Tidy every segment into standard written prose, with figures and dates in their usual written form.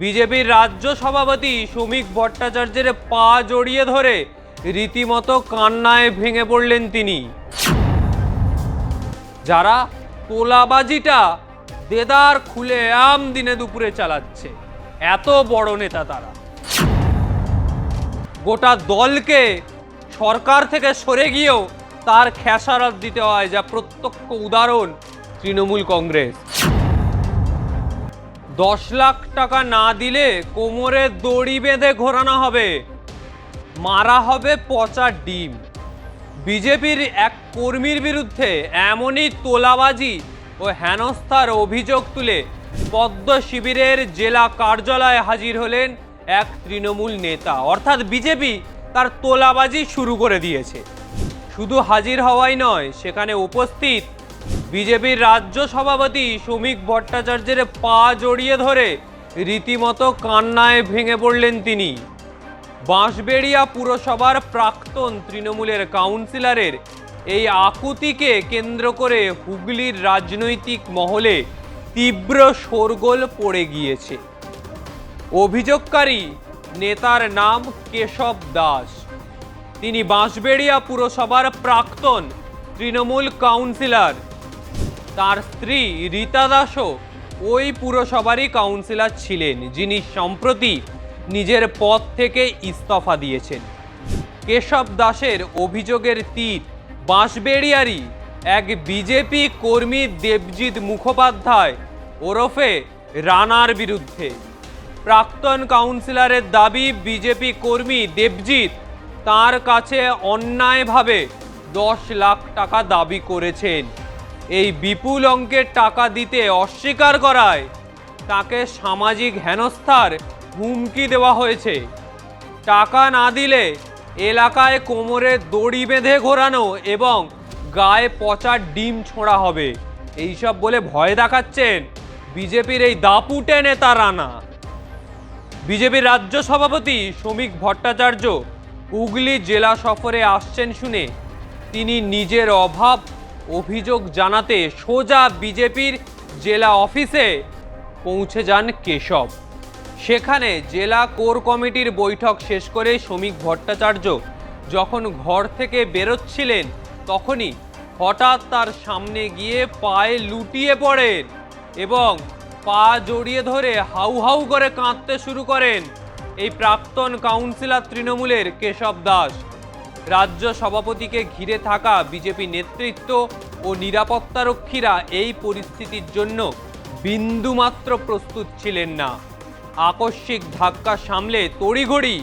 বিজেপির রাজ্য সভাপতি শ্রমিক ভট্টাচার্যের পা জড়িয়ে ধরে রীতিমতো কান্নায় ভেঙে পড়লেন তিনি। যারা তোলাবাজিটা দেদার খুলে দিনে দুপুরে চালাচ্ছে, এত বড় নেতা তারা। গোটা দলকে সরকার থেকে সরে গিয়েও তার খেসারত দিতে হয়, যা প্রত্যক্ষ উদাহরণ তৃণমূল কংগ্রেস। 10 লাখ টাকা না দিলে কোমরে দড়ি বেঁধে ঘোরানো হবে, মারা হবে পচা ডিম। বিজেপির এক কর্মীর বিরুদ্ধে এমনই তোলাবাজি ও হেনস্থার অভিযোগ তুলে পদ্ম শিবিরের জেলা কার্যালয়ে হাজির হলেন এক তৃণমূল নেতা। অর্থাৎ বিজেপি তার তোলাবাজি শুরু করে দিয়েছে। শুধু হাজির হওয়াই নয়, সেখানে উপস্থিত বিজেপির রাজ্য সভাপতি শ্রমিক ভট্টাচার্যের পা জড়িয়ে ধরে রীতিমতো কান্নায় ভেঙে পড়লেন তিনি। বাঁশবেড়িয়া পুরসভার প্রাক্তন তৃণমূলের কাউন্সিলরের এই আকুতিকে কেন্দ্র করে হুগলির রাজনৈতিক মহলে তীব্র শোরগোল পড়ে গিয়েছে। অভিযোগকারী নেতার নাম কেশব দাস। তিনি বাঁশবেড়িয়া পুরসভার প্রাক্তন তৃণমূল কাউন্সিলর। তার স্ত্রী রীতা দাসও ওই পুরসভারই কাউন্সিলর ছিলেন, যিনি সম্প্রতি নিজের পদ থেকে ইস্তফা দিয়েছেন। কেশব দাসের অভিযোগের তীর বাঁশবেড়িয়ারই এক বিজেপি কর্মী দেবজিৎ মুখোপাধ্যায় ওরফে রানার বিরুদ্ধে। প্রাক্তন কাউন্সিলরের দাবি, বিজেপি কর্মী দেবজিৎ তার কাছে অন্যায়ভাবে 10 লাখ টাকা দাবি করেছেন। এই বিপুল অঙ্কের টাকা দিতে অস্বীকার করায় তাকে সামাজিক হেনস্থার হুমকি দেওয়া হয়েছে। টাকা না দিলে এলাকায় কোমরে দড়ি বেঁধে ঘোরানো এবং গায়ে পচা ডিম ছোঁড়া হবে, এইসব বলে ভয় দেখাচ্ছেন বিজেপির এই দাপুটে নেতা রানা। বিজেপির রাজ্য সভাপতি শ্রমিক ভট্টাচার্য হুগলি জেলা সফরে আসছেন শুনে তিনি নিজের অভিযোগ জানাতে সোজা বিজেপির জেলা অফিসে পৌঁছে যান কেশব। সেখানে জেলা কোর কমিটির বৈঠক শেষ করে শ্রমিক ভট্টাচার্য যখন ঘর থেকে বেরোচ্ছিলেন, তখনই হঠাৎ তার সামনে গিয়ে পায়ে লুটিয়ে পড়েন এবং পা জড়িয়ে ধরে হাউ হাউ করে কাঁদতে শুরু করেন এই প্রাক্তন কাউন্সিলর তৃণমূলের কেশব দাস। রাজ্য সভাপতিকে ঘিরে থাকা বিজেপি নেতৃত্ব ও নিরাপত্তারক্ষীরা এই পরিস্থিতির জন্য বিন্দুমাত্র প্রস্তুত ছিলেন না। আকস্মিক ধাক্কা সামলে তড়িঘড়ি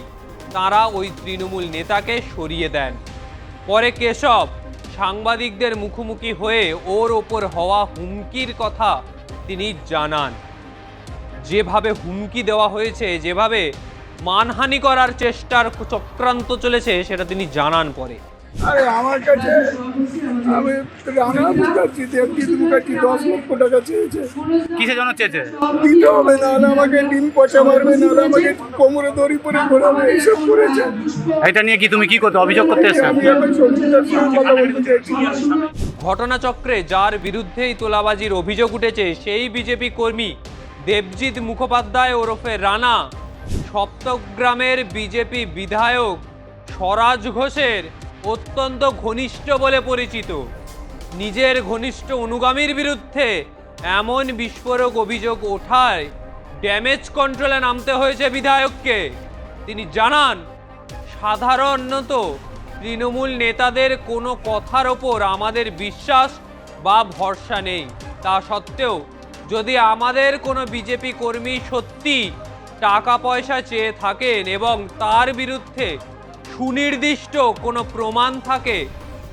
তাঁরা ওই তৃণমূল নেতাকে সরিয়ে দেন। পরে কেশব সাংবাদিকদের মুখোমুখি হয়ে ওর ওপর হওয়া হুমকির কথা তিনি জানান। যেভাবে হুমকি দেওয়া হয়েছে, যেভাবে মানহানি করার চেষ্টার চক্রান্ত চলেছে, সেটা তিনি জানান পরে। আরে আমার কাছে আমি রানা মুখার্জি, দেবজিৎ মুখার্জি 10 লক্ষ টাকা চেয়েছে। কিসের জন্য চেয়েছে? দিতে হবে, নাহলে আমাকে ডিম পচা মারবে, নাহলে আমাকে কোমরে দড়ি পরে ঘোরাবে, এইসব করেছে। এটা নিয়ে কি তুমি কি করতে অভিযোগ করতে এসেছো? আমি এখন সত্যিকার সঙ্গে কথা বলতে চাইছি। ঘটনাচক্রে যার বিরুদ্ধেই তোলাবাজির অভিযোগ উঠেছে, সেই বিজেপি কর্মী দেবজিৎ মুখোপাধ্যায় ওরফে রানা সপ্তগ্রামের বিজেপি বিধায়ক স্বরাজ ঘোষের অত্যন্ত ঘনিষ্ঠ বলে পরিচিত। নিজের ঘনিষ্ঠ অনুগামীর বিরুদ্ধে এমন বিস্ফোরক অভিযোগ ওঠায় ড্যামেজ কন্ট্রোলে নামতে হয়েছে বিধায়ককে। তিনি জানান, সাধারণত তৃণমূল নেতাদের কোনো কথার ওপর আমাদের বিশ্বাস বা ভরসা নেই। তা সত্ত্বেও যদি আমাদের কোনো বিজেপি কর্মী সত্যি টাকা পয়সা চেয়ে থাকেন এবং তার বিরুদ্ধে সুনির্দিষ্ট কোনো প্রমাণ থাকে,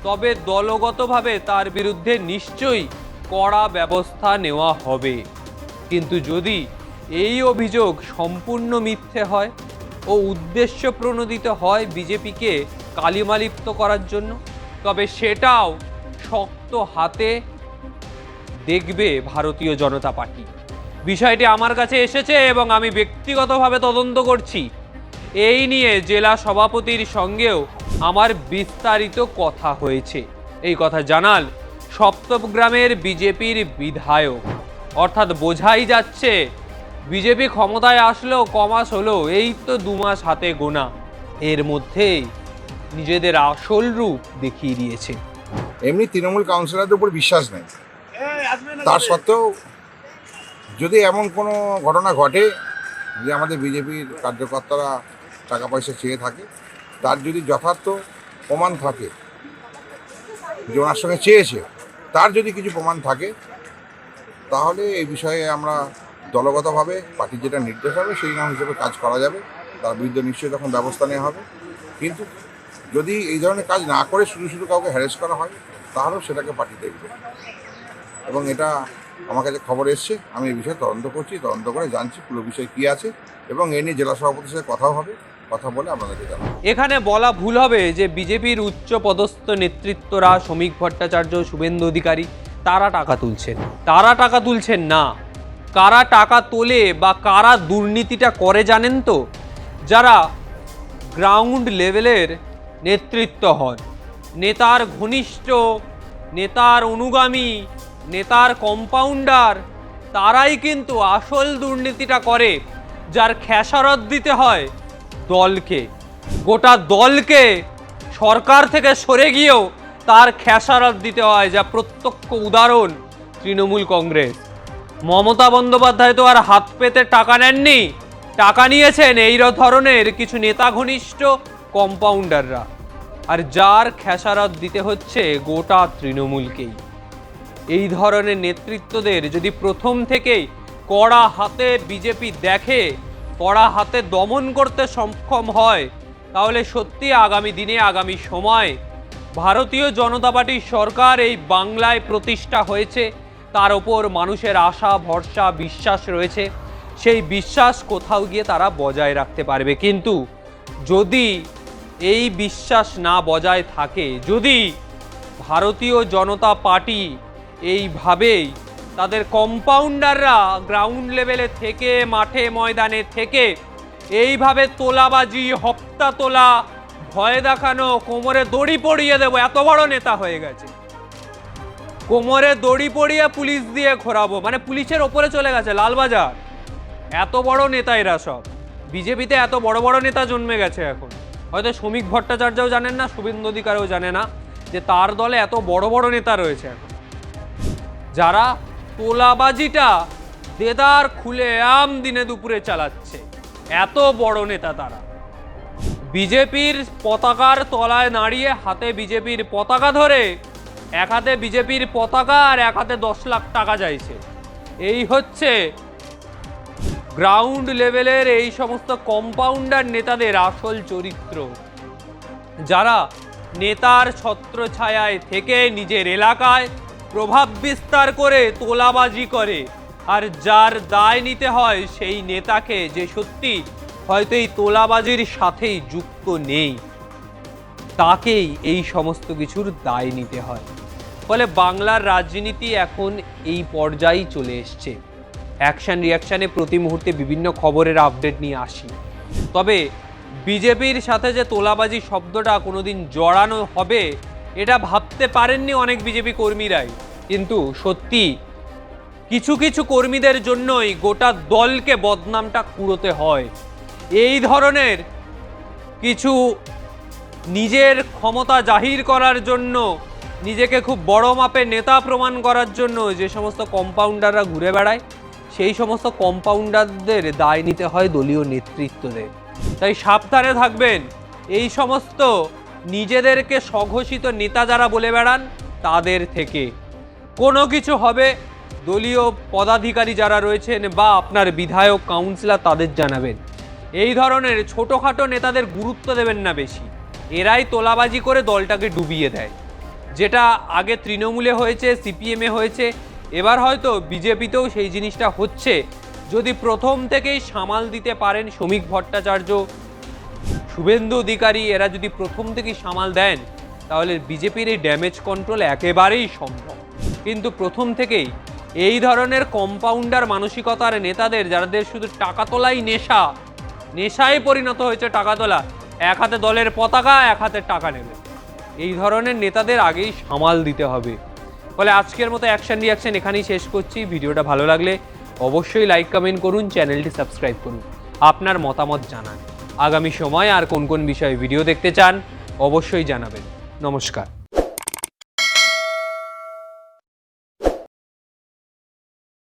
তবে দলগতভাবে তার বিরুদ্ধে নিশ্চয়ই কড়া ব্যবস্থা নেওয়া হবে। কিন্তু যদি এই অভিযোগ সম্পূর্ণ মিথ্যে হয় ও উদ্দেশ্য প্রণোদিত হয় বিজেপিকে কালিমালিপ্ত করার জন্য, তবে সেটাও শক্ত হাতে দেখবে ভারতীয় জনতা পার্টি। বিষয়টি আমার কাছে এসেছে এবং আমি ব্যক্তিগতভাবে তদন্ত করছি। এই নিয়ে জেলা সভাপতির সঙ্গেও আমার বিস্তারিত কথা হয়েছে। এই কথা জানাল সপ্তগ্রামের বিজেপির বিধায়ক। অর্থাৎ বোঝাই যাচ্ছে বিজেপি ক্ষমতায় আসলো কমাস হলো, এই তো 2 মাস হাতে গোনা, এর মধ্যেই নিজেদের আসল রূপ দেখিয়ে দিয়েছে। এমনি তৃণমূল কাউন্সিলরদের উপর বিশ্বাস নেই, তার সত্ত্বেও যদি এমন কোনো ঘটনা ঘটে যে আমাদের বিজেপির কার্যকর্তারা টাকা পয়সা চেয়ে থাকে, তার যদি যথার্থ প্রমাণ থাকে যে ওনার সঙ্গে চেয়েছে, তার যদি কিছু প্রমাণ থাকে, তাহলে এই বিষয়ে আমরা দলগতভাবে পার্টির যেটা নির্দেশ হবে সেই নাম হিসেবে কাজ করা যাবে, তার বিরুদ্ধে নিশ্চয়ই তখন ব্যবস্থা নেওয়া হবে। কিন্তু যদি এই ধরনের কাজ না করে শুধু শুধু কাউকে হ্যারেস করা হয়, তাহলেও সেটাকে পার্টি দেখবে। এবং এটা আমার কাছে খবর এসছে, আমি এই বিষয়ে তদন্ত করছি, তদন্ত করে জানছি পুরো বিষয় কী আছে, এবং এ নিয়ে জেলা সভাপতির সাথে কথাও হবে, কথা বলে আপনাদেরকে জানাবো। এখানে বলা ভুল হবে যে বিজেপির উচ্চ পদস্থ নেতৃত্বরা শ্রমিক ভট্টাচার্য, শুভেন্দু অধিকারী তারা টাকা তুলছেন, তারা টাকা তুলছেন না। কারা টাকা তোলে বা কারা দুর্নীতিটা করে জানেন তো? যারা গ্রাউন্ড লেভেলের নেতৃত্ব হন, নেতার ঘনিষ্ঠ, নেতার অনুগামী, নেতার কম্পাউন্ডার, তারাই কিন্তু আসল দুর্নীতিটা করে, যার খেসারত দিতে হয় দলকে। গোটা দলকে সরকার থেকে সরে গিয়েও তার খেসারত দিতে হয়, যা প্রত্যক্ষ উদাহরণ তৃণমূল কংগ্রেস। মমতা বন্দ্যোপাধ্যায় তো আর হাত পেতে টাকা নেননি, টাকা নিয়েছেন এই ধরনের কিছু নেতা ঘনিষ্ঠ কম্পাউন্ডাররা, আর যার খেসারত দিতে হচ্ছে গোটা তৃণমূলকেই। এই ধরনের নেতৃত্বদের যদি প্রথম থেকেই কড়া হাতে বিজেপি দেখে, কড়া হাতে দমন করতে সক্ষম হয়, তাহলে সত্যি আগামী দিনে, আগামী সময় ভারতীয় জনতা পার্টির সরকার এই বাংলায় প্রতিষ্ঠা হয়েছে, তার ওপর মানুষের আশা, ভরসা, বিশ্বাস রয়েছে, সেই বিশ্বাস কোথাও গিয়ে তারা বজায় রাখতে পারবে। কিন্তু যদি এই বিশ্বাস না বজায় থাকে, যদি ভারতীয় জনতা পার্টি এইভাবেই তাদের কম্পাউন্ডাররা গ্রাউন্ড লেভেলে থেকে, মাঠে ময়দানে থেকে এইভাবে তোলাবাজি, হপ্তা তোলা, ভয় দেখানো, কোমরে দড়ি পরিয়ে দেবো, এত বড় নেতা হয়ে গেছে, কোমরে দড়ি পরিয়ে পুলিশ দিয়ে ঘোরাবো, মানে পুলিশের ওপরে চলে গেছে লালবাজার, এত বড় নেতা এরা সব। বিজেপিতে এত বড় বড় নেতা জন্মে গেছে এখন, হয়তো শ্রমিক ভট্টাচার্যও জানেন না, শুভেন্দু অধিকারীও জানে না যে তার দলে এত বড় বড় নেতা রয়েছে এখন, যারা তোলাবাজিটা দেদার খুলে আম দিনে দুপুরে চালাচ্ছে। এত বড় নেতা তারা। বিজেপির পতাকার তলায় দাঁড়িয়ে হাতে বিজেপির পতাকা ধরে, এক হাতে বিজেপির পতাকা আর এক হাতে 10 লাখ টাকা চাইছে। এই হচ্ছে গ্রাউন্ড লেভেলের এই সমস্ত কম্পাউন্ডার নেতাদের আসল চরিত্র, যারা নেতার ছত্রছায়ায় থেকে নিজের এলাকায় প্রভাব বিস্তার করে তোলাবাজি করে, আর যার দায় নিতে হয় সেই নেতাকে, যে সত্যি হয়তো এই তোলাবাজির সাথেই যুক্ত নেই, তাকেই এই সমস্ত কিছুর দায় নিতে হয়। ফলে বাংলার রাজনীতি এখন এই পর্যায়ে চলে এসছে। অ্যাকশন রিয়াকশানে প্রতি মুহূর্তে বিভিন্ন খবরের আপডেট নিয়ে আসি, তবে বিজেপির সাথে যে তোলাবাজি শব্দটা কোনোদিন জড়ানো হবে এটা ভাবতে পারেননি অনেক বিজেপি কর্মীরাই। কিন্তু সত্যি কিছু কিছু কর্মীদের জন্যই গোটা দলকে বদনামটা কুড়োতে হয়। এই ধরনের কিছু নিজের ক্ষমতা জাহির করার জন্য, নিজেকে খুব বড় মাপে নেতা প্রমাণ করার জন্য যে সমস্ত কম্পাউন্ডাররা ঘুরে বেড়ায়, সেই সমস্ত কম্পাউন্ডারদের দায় নিতে হয় দলীয় নেতৃত্বদের। তাই সাবধানে থাকবেন এই সমস্ত নিজেদেরকে স্বঘোষিত নেতা যারা বলে বেড়ান তাদের থেকে। কোনো কিছু হবে দলীয় পদাধিকারী যারা রয়েছেন বা আপনার বিধায়ক, কাউন্সিলর, তাদের জানাবেন। এই ধরনের ছোটোখাটো নেতাদের গুরুত্ব দেবেন না বেশি, এরাই তোলাবাজি করে দলটাকে ডুবিয়ে দেয়। যেটা আগে তৃণমূলে হয়েছে, সিপিএমে হয়েছে, এবার হয়তো বিজেপিতেও সেই জিনিসটা হচ্ছে। যদি প্রথম থেকেই সামাল দিতে পারেন শ্রমিক ভট্টাচার্য, শুভেন্দু অধিকারী, এরা যদি প্রথম থেকেই সামাল দেন, তাহলে বিজেপির এই ড্যামেজ কন্ট্রোল একেবারেই সম্ভব। কিন্তু প্রথম থেকেই এই ধরনের কম্পাউন্ডার মানসিকতার নেতাদের, যাদের শুধু টাকা তোলাই নেশা, নেশায় পরিণত হয়েছে টাকা তোলা, এক হাতে দলের পতাকা, এক হাতে টাকা নেবে, এই ধরনের নেতাদের আগেই সামাল দিতে হবে। ফলে আজকের মতো অ্যাকশন রিয়াকশন এখানেই শেষ করছি। ভিডিওটা ভালো লাগলে অবশ্যই লাইক কমেন্ট করুন, চ্যানেলটি সাবস্ক্রাইব করুন, আপনার মতামত জানান। আগামী সময় আর কোন কোন বিষয়ে ভিডিও দেখতে চান অবশ্যই জানাবেন। নমস্কার।